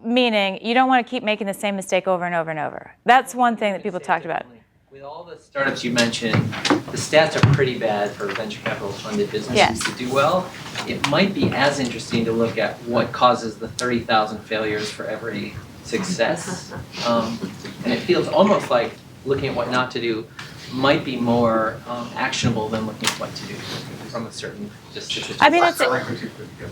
meaning you don't want to keep making the same mistake over and over and over. That's one thing that people talked about. With all the startups you mentioned, the stats are pretty bad for venture capital funded businesses to do well. It might be as interesting to look at what causes the 30,000 failures for every success. And it feels almost like looking at what not to do might be more actionable than looking at what to do from a certain statistic. I like what you put together.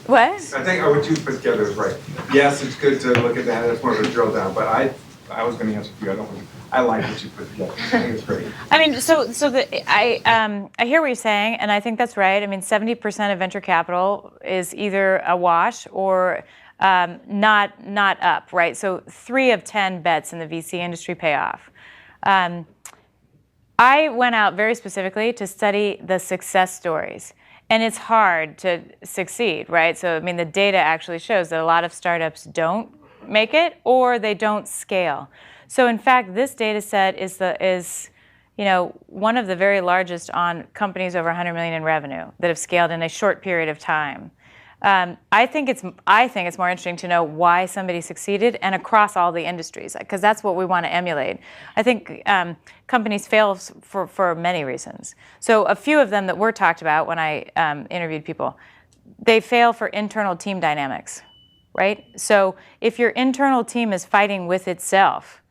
What? I think what you put together is right. Yes, it's good to look at that. That's more of a drill down. But I was going to answer for you. I like what you put together. I think it's great. I hear what you're saying, and I think that's right. 70% of venture capital is either a wash or not up, right? So 3 of 10 bets in the VC industry pay off. I went out very specifically to study the success stories. And it's hard to succeed, right? So, the data actually shows that a lot of startups don't make it or they don't scale. So, in fact, this data set is one of the very largest on companies over 100 million in revenue that have scaled in a short period of time. I think it's more interesting to know why somebody succeeded and across all the industries, because that's what we want to emulate. I think companies fail for many reasons. So a few of them that were talked about when I interviewed people, they fail for internal team dynamics, right? So if your internal team is fighting with itself,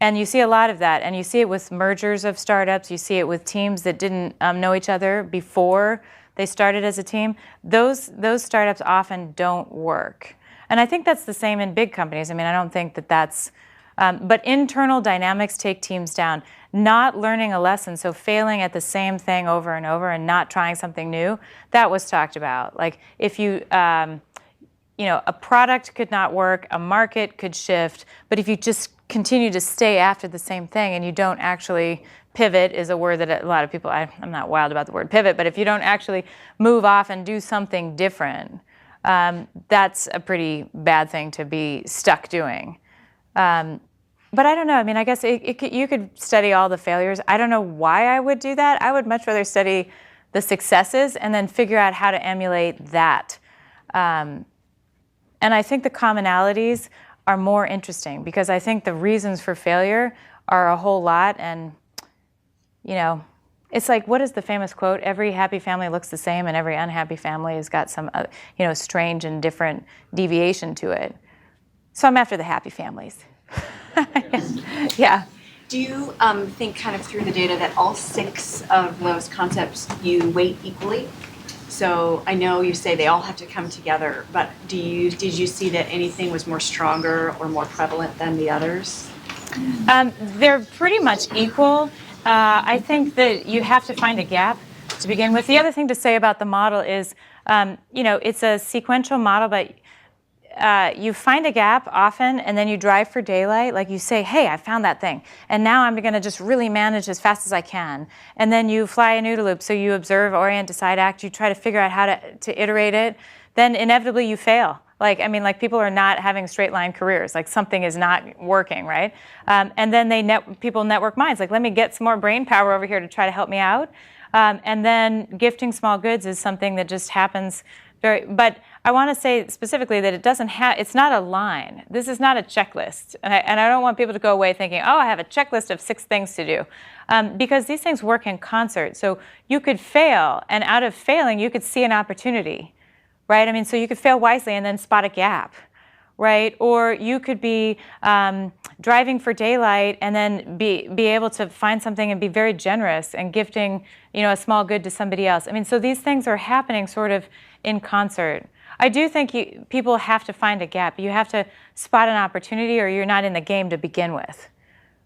and you see a lot of that, and you see it with mergers of startups, you see it with teams that didn't know each other before they started as a team, those startups often don't work. And I think that's the same in big companies. I don't think that's, but internal dynamics take teams down. Not learning a lesson, so failing at the same thing over and over and not trying something new, that was talked about. Like if you, a product could not work, a market could shift, but if you just continue to stay after the same thing and you don't actually pivot is a word that a lot of people, I'm not wild about the word pivot, but if you don't actually move off and do something different, that's a pretty bad thing to be stuck doing. But I don't know. I guess you could study all the failures. I don't know why I would do that. I would much rather study the successes and then figure out how to emulate that. And I think the commonalities are more interesting because I think the reasons for failure are a whole lot. And it's like, what is the famous quote? Every happy family looks the same and every unhappy family has got some, strange and different deviation to it. So I'm after the happy families. Yeah. Do you think kind of through the data that all 6 of those concepts you weight equally? So I know you say they all have to come together, but did you see that anything was more stronger or more prevalent than the others? They're pretty much equal. I think that you have to find a gap to begin with. The other thing to say about the model is, it's a sequential model, but you find a gap often and then you drive for daylight. Like you say, hey, I found that thing. And now I'm going to just really manage as fast as I can. And then you fly an OODA Loop. So you observe, orient, decide, act. You try to figure out how to iterate it. Then inevitably you fail. Like people are not having straight line careers. Like something is not working, right? And then people network minds. Like, let me get some more brain power over here to try to help me out. And then gifting small goods is something that just happens but I want to say specifically that it's not a line. This is not a checklist. And I don't want people to go away thinking, oh, I have a checklist of 6 things to do. Because these things work in concert. So you could fail, and out of failing, you could see an opportunity, right? So you could fail wisely and then spot a gap, right? Or you could be driving for daylight and then be able to find something and be very generous and gifting, a small good to somebody else. I mean, so these things are happening sort of in concert. I do think people have to find a gap. You have to spot an opportunity or you're not in the game to begin with,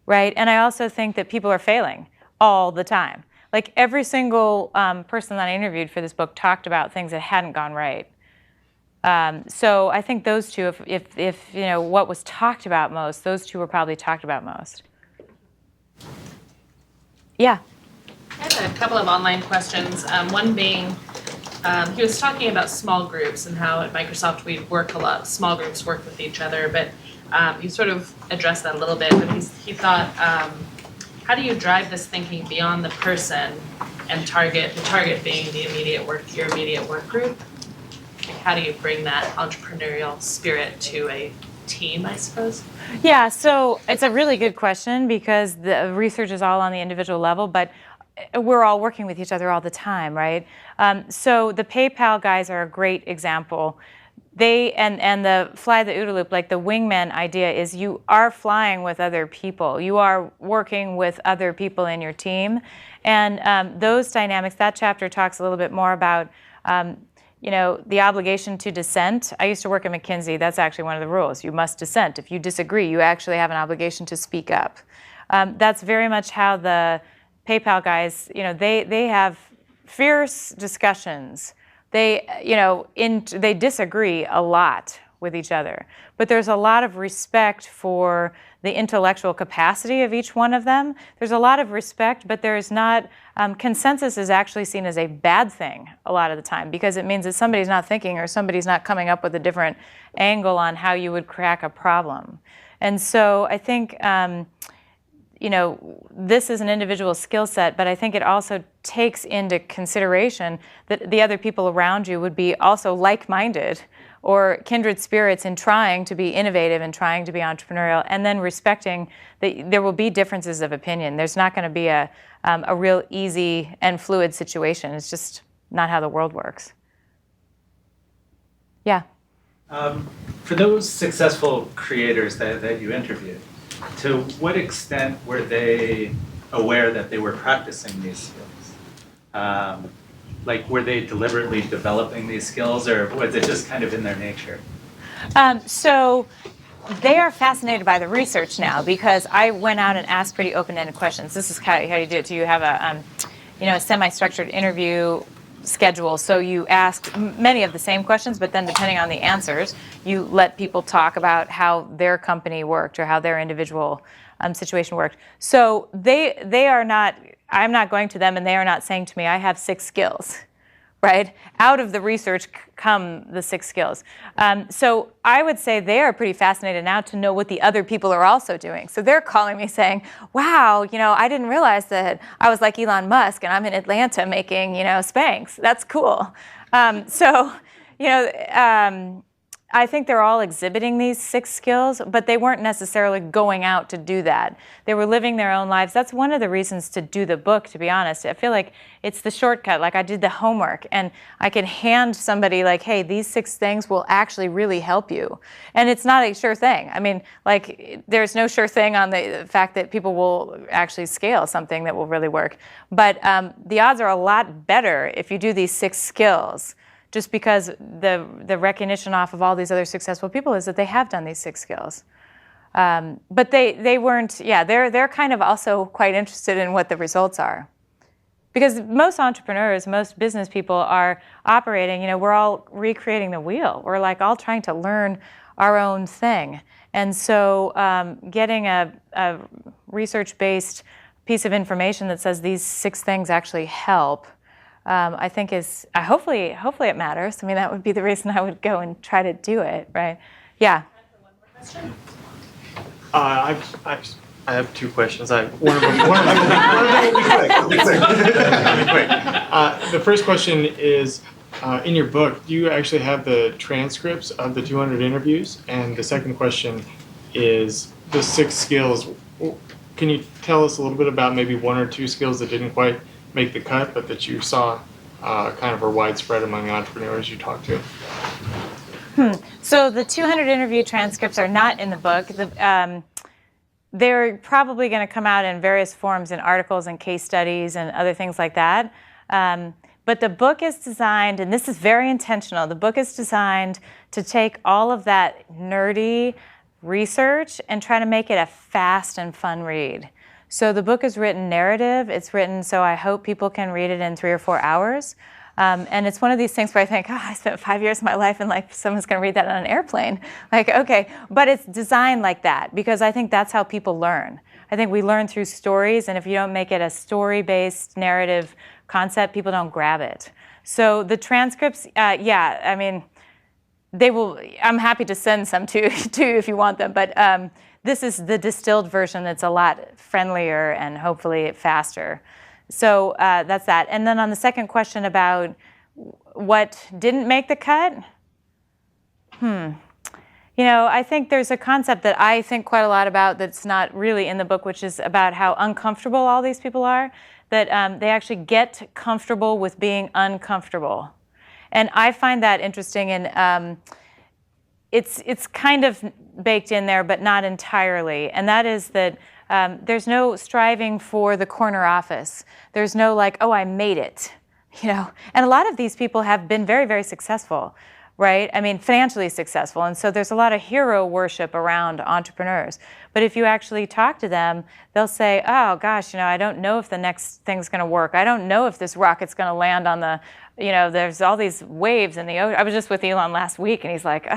right? And I also think that people are failing all the time. Like every single person that I interviewed for this book talked about things that hadn't gone right. So I think those two, if what was talked about most, those two were probably talked about most. Yeah. I had a couple of online questions. One being, he was talking about small groups and how at Microsoft we work a lot. Small groups work with each other, but you sort of addressed that a little bit. But he thought, how do you drive this thinking beyond the person and the target being your immediate work group? Like how do you bring that entrepreneurial spirit to a team, I suppose? Yeah, so it's a really good question because the research is all on the individual level, but we're all working with each other all the time, right? So the PayPal guys are a great example. They and the fly the OODA Loop, like the wingman idea is you are flying with other people. You are working with other people in your team. And those dynamics, that chapter talks a little bit more about the obligation to dissent. I used to work at McKinsey. That's actually one of the rules. You must dissent. If you disagree, you actually have an obligation to speak up. That's very much how the PayPal guys, they have fierce discussions. They disagree a lot with each other, but there's a lot of respect for the intellectual capacity of each one of them. There's a lot of respect, but there's not, consensus is actually seen as a bad thing a lot of the time because it means that somebody's not thinking or somebody's not coming up with a different angle on how you would crack a problem. And so I think, this is an individual skill set, but I think it also takes into consideration that the other people around you would be also like-minded or kindred spirits in trying to be innovative and trying to be entrepreneurial, and then respecting that there will be differences of opinion. There's not going to be a real easy and fluid situation. It's just not how the world works. Yeah. For those successful creators that you interviewed, to what extent were they aware that they were practicing these skills? Were they deliberately developing these skills, or was it just kind of in their nature? So they are fascinated by the research now because I went out and asked pretty open-ended questions. This is how you do it. So you have a semi-structured interview schedule. So you ask many of the same questions, but then depending on the answers, you let people talk about how their company worked or how their individual situation worked. So they are not, I'm not going to them and they are not saying to me, I have 6 skills, right? Out of the research come the 6 skills. So I would say they are pretty fascinated now to know what the other people are also doing. So they're calling me saying, wow, I didn't realize that I was like Elon Musk and I'm in Atlanta making, Spanx. That's cool. I think they're all exhibiting these 6 skills, but they weren't necessarily going out to do that. They were living their own lives. That's one of the reasons to do the book, to be honest. I feel like it's the shortcut. Like I did the homework and I can hand somebody like, hey, these 6 things will actually really help you. And it's not a sure thing. I mean, there's no sure thing on the fact that people will actually scale something that will really work. But the odds are a lot better if you do these 6 skills. Just because the recognition off of all these other successful people is that they have done these 6 skills. But they weren't, they're kind of also quite interested in what the results are. Because most entrepreneurs, most business people are operating, we're all recreating the wheel. We're all trying to learn our own thing. And so getting a research-based piece of information that says these 6 things actually help, I think is, hopefully it matters. I mean, that would be the reason I would go and try to do it, right? Yeah. I have 2 questions. One of them will be quick. The first question is, in your book, do you actually have the transcripts of the 200 interviews? And the second question is, the 6 skills, can you tell us a little bit about maybe 1 or 2 skills that didn't quite make the cut, but that you saw kind of are widespread among the entrepreneurs you talked to? So the 200 interview transcripts are not in the book. They're probably going to come out in various forms in articles and case studies and other things like that. But the book is designed, and this is very intentional, the book is designed to take all of that nerdy research and try to make it a fast and fun read. So the book is written narrative. It's written so I hope people can read it in 3 or 4 hours. And it's one of these things where I think, oh, I spent 5 years of my life and like someone's going to read that on an airplane. Like, okay, but it's designed like that because I think that's how people learn. I think we learn through stories, and if you don't make it a story-based narrative concept, people don't grab it. So the transcripts, yeah, I mean, they will. I'm happy to send some to you if you want them, but this is the distilled version that's a lot friendlier and hopefully faster. So that's that. And then on the second question about what didn't make the cut, you know, I think there's a concept that I think quite a lot about that's not really in the book, which is about how uncomfortable all these people are, that they actually get comfortable with being uncomfortable. And I find that interesting, and it's kind of baked in there, but not entirely. And that is that there's no striving for the corner office. There's no like, oh, I made it, you know. And a lot of these people have been very, very successful, right? I mean, financially successful. And so there's a lot of hero worship around entrepreneurs. But if you actually talk to them, they'll say, oh, gosh, you know, I don't know if the next thing's going to work. I don't know if this rocket's going to land on the, you know, there's all these waves in the ocean. I was just with Elon last week, and he's like,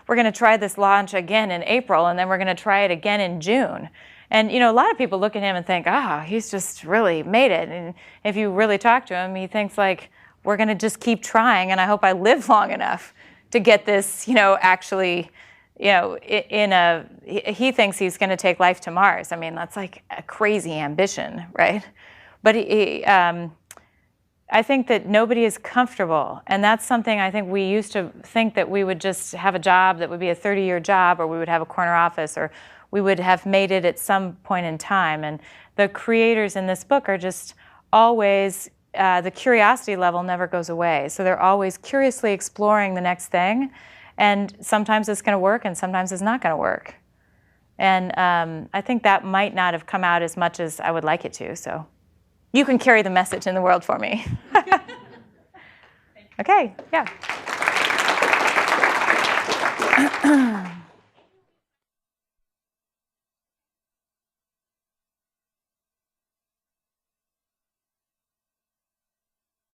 we're going to try this launch again in April, and then we're going to try it again in June. And, you know, a lot of people look at him and think, he's just really made it. And if you really talk to him, he thinks like, we're going to just keep trying, and I hope I live long enough to get this, you know, actually, you know, he thinks he's going to take life to Mars. I mean, that's like a crazy ambition, right? But I think that nobody is comfortable, and that's something I think we used to think that we would just have a job that would be a 30-year job, or we would have a corner office, or we would have made it at some point in time. And the creators in this book are just always, the curiosity level never goes away. So they're always curiously exploring the next thing. And sometimes it's going to work, and sometimes it's not going to work. And I think that might not have come out as much as I would like it to. So you can carry the message in the world for me. Okay, yeah.